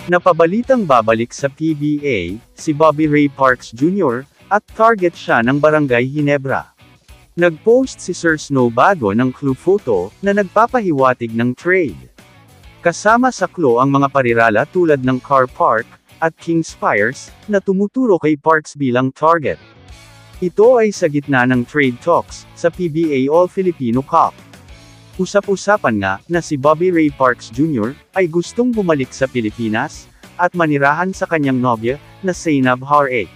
Napabalitang babalik sa PBA, si Bobby Ray Parks Jr., at target siya ng Barangay Ginebra. Nag-post si Sir Snow Bago ng clue photo, na nagpapahiwatig ng trade. Kasama sa clue ang mga parirala tulad ng car park, at King Spires, na tumuturo kay Parks bilang target. Ito ay sa gitna ng trade talks, sa PBA All-Filipino Cup. Usap-usapan nga, na si Bobby Ray Parks Jr., ay gustong bumalik sa Pilipinas, at manirahan sa kanyang nobya, na Zainab Harake.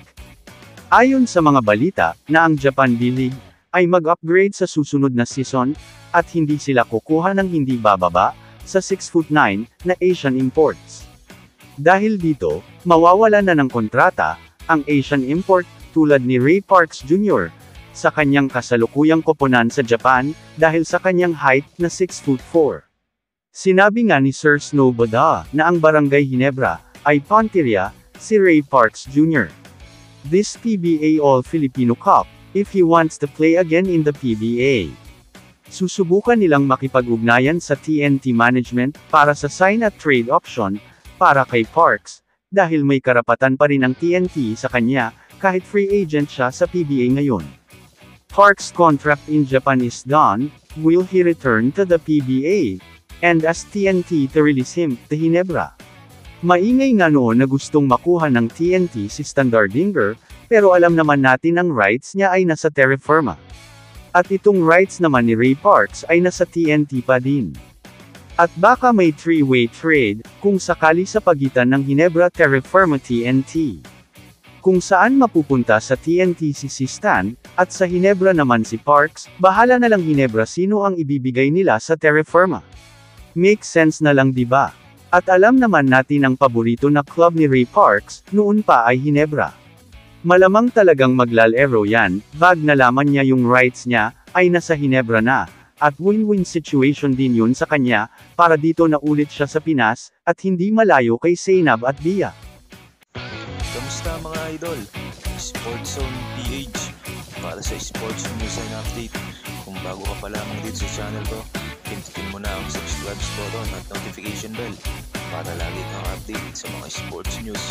Ayon sa mga balita, na ang Japan B-League, ay mag-upgrade sa susunod na season, at hindi sila kukuha ng hindi bababa, sa 6'9", na Asian imports. Dahil dito, mawawala na ng kontrata, ang Asian import, tulad ni Ray Parks Jr., sa kanyang kasalukuyang koponan sa Japan, dahil sa kanyang height na 6'4". Sinabi nga ni Sir Snow Bada, na ang Barangay Ginebra, ay punteriya, si Ray Parks Jr. This PBA All-Filipino Cup, if he wants to play again in the PBA. Susubukan nilang makipag-ugnayan sa TNT management, para sa sign at trade option, para kay Parks, dahil may karapatan pa rin ang TNT sa kanya, kahit free agent siya sa PBA ngayon. Parks' contract in Japan is done, will he return to the PBA? And as TNT to release him, to Ginebra. Maingay nga noon na gustong makuha ng TNT si Standardinger, pero alam naman natin ang rights niya ay nasa Terra Firma. At itong rights naman ni Ray Parks ay nasa TNT pa din. At baka may three-way trade, kung sakali sa pagitan ng Ginebra Terra Firma TNT. Kung saan mapupunta sa TNT si Stan, at sa Ginebra naman si Parks, bahala na lang Ginebra sino ang ibibigay nila sa Terra Firma. Make sense na lang diba? At alam naman natin ang paborito na club ni Ray Parks, noon pa ay Ginebra. Malamang talagang maglalaro yan, bag nalaman niya yung rights niya, ay nasa Ginebra na, at win-win situation din yun sa kanya, para dito na ulit siya sa Pinas, at hindi malayo kay Zainab at Bia. Kamusta mga idol? Sports Zone PH para sa sports news and update. Kung bago ka pa lamang dito sa channel ko, pindutin mo na ang subscribe button at notification bell para lagi kang update sa mga sports news.